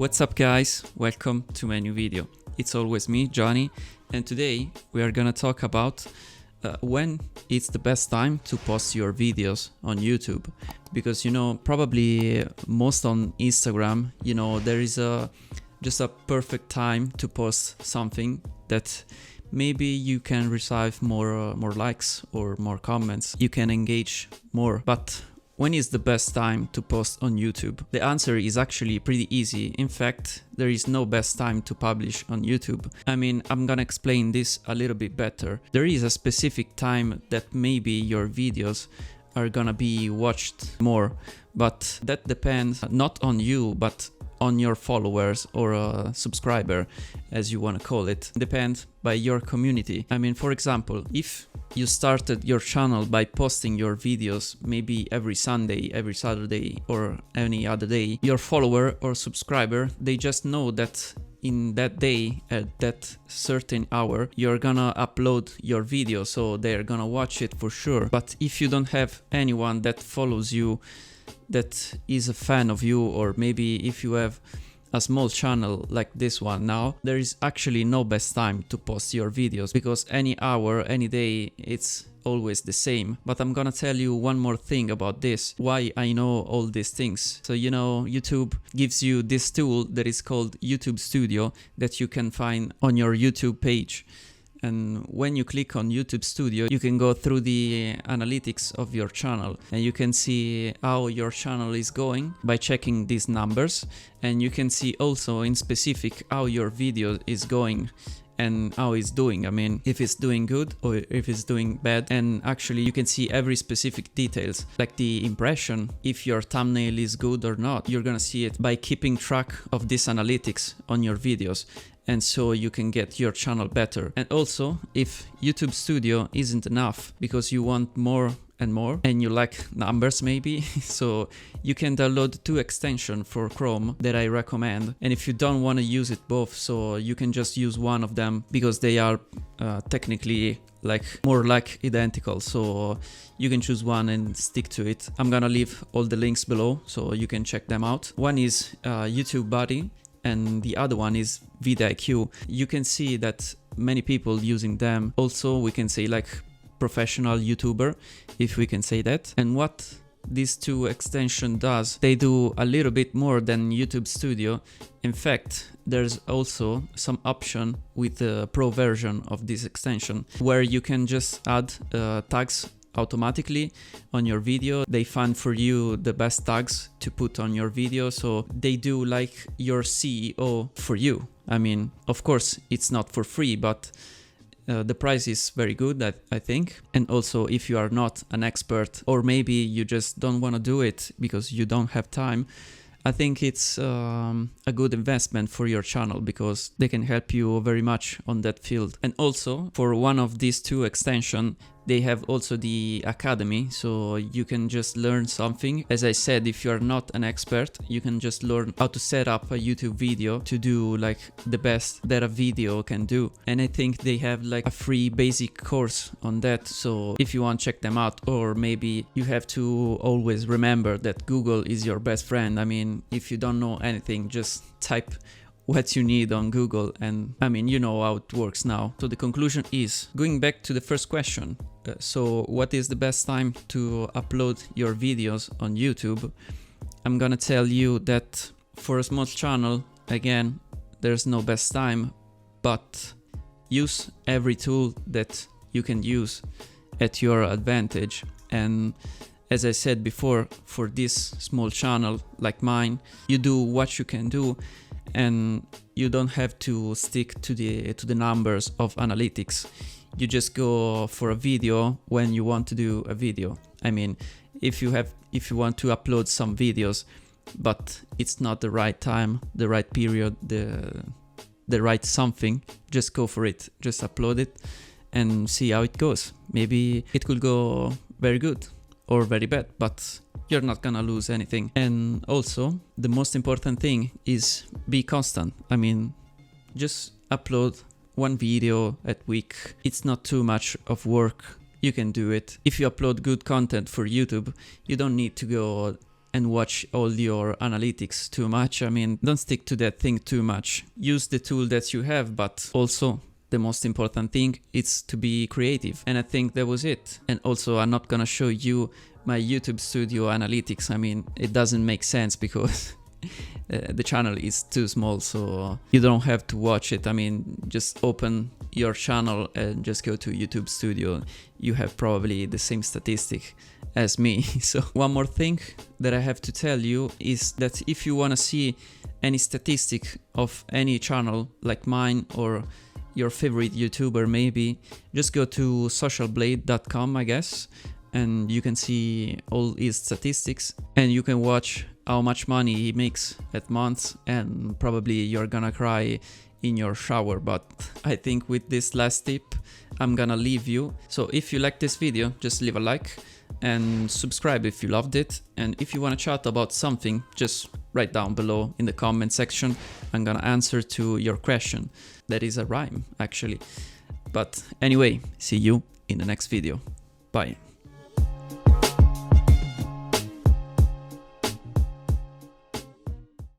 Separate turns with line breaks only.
What's up guys, welcome to my new video. It's always me, Johnny, and today we are gonna talk about when it's the best time to post your videos on YouTube. Because probably most on Instagram, there is just a perfect time to post something that maybe you can receive more likes or more comments, you can engage more. But when is the best time to post on YouTube? The answer is actually pretty easy. In fact, there is no best time to publish on YouTube. I'm gonna explain this a little bit better. There is a specific time that maybe your videos are gonna be watched more, but that depends not on you, but on your followers or a subscriber, as you want to call it. Depend by your community. For example, if you started your channel by posting your videos maybe every Sunday, every Saturday or any other day, your follower or subscriber, they just know that in that day at that certain hour you're gonna upload your video, so they're gonna watch it for sure. But if you don't have anyone that follows you, that is a fan of you, or maybe if you have a small channel like this one now, there is actually no best time to post your videos, because any hour, any day, it's always the same. But I'm gonna tell you one more thing about this, why I know all these things. So YouTube gives you this tool that is called YouTube Studio that you can find on your YouTube page. And when you click on YouTube Studio, you can go through the analytics of your channel and you can see how your channel is going by checking these numbers. And you can see also in specific how your video is going and how it's doing. If it's doing good or if it's doing bad. And actually you can see every specific details, like the impression, if your thumbnail is good or not. You're gonna see it by keeping track of these analytics on your videos. And so you can get your channel better. And also, if YouTube Studio isn't enough because you want more and more and you like numbers maybe, so you can download two extensions for Chrome that I recommend. And if you don't want to use it both, so you can just use one of them, because they are technically more like identical, so you can choose one and stick to it. I'm gonna leave all the links below so you can check them out. One is YouTube Buddy, and the other one is vidIQ. You can see that many people using them. Also, we can say professional YouTuber, if we can say that. And what these two extension does, they do a little bit more than YouTube Studio. In fact, there's also some option with the pro version of this extension where you can just add tags automatically on your video. They find for you the best tags to put on your video, so they do your CEO for you. Of course it's not for free, but the price is very good, I think. And also, if you are not an expert, or maybe you just don't want to do it because you don't have time, I think it's a good investment for your channel, because they can help you very much on that field. And also, for one of these two extensions, they have also the Academy, so you can just learn something. As I said, if you are not an expert, you can just learn how to set up a YouTube video to do the best that a video can do. And I think they have a free basic course on that, so if you want, check them out. Or maybe you have to always remember that Google is your best friend. If you don't know anything, just type what you need on Google, and you know how it works now. So the conclusion is, going back to the first question, so what is the best time to upload your videos on YouTube? I'm gonna tell you that for a small channel, again, there's no best time, but use every tool that you can use at your advantage. And as I said before, for this small channel like mine, you do what you can do, and you don't have to stick to the numbers of analytics. You just go for a video when you want to do a video. If you want to upload some videos, but it's not the right time, the right period, the right something, just go for it. Just upload it and see how it goes. Maybe it could go very good or very bad, but you're not gonna lose anything. And also, the most important thing is be constant. Just upload one video a week. It's not too much of work. You can do it. If you upload good content for YouTube, you don't need to go and watch all your analytics too much. I mean, don't stick to that thing too much. Use the tool that you have, but also the most important thing is to be creative. And I think that was it. And also, I'm not gonna show you my YouTube Studio analytics. I mean, it doesn't make sense because the channel is too small, so you don't have to watch it. I mean, just open your channel and just go to YouTube Studio. You have probably the same statistic as me. So one more thing that I have to tell you is that if you want to see any statistic of any channel like mine or your favorite YouTuber, maybe just go to socialblade.com, I guess, and you can see all his statistics and you can watch how much money he makes at month, and probably you're gonna cry in your shower. But I think with this last tip I'm gonna leave you. So if you like this video, just leave a like and subscribe if you loved it, and if you want to chat about something, just write down below in the comment section. I'm gonna answer to your question. That is a rhyme actually. But anyway, see you in the next video. Bye.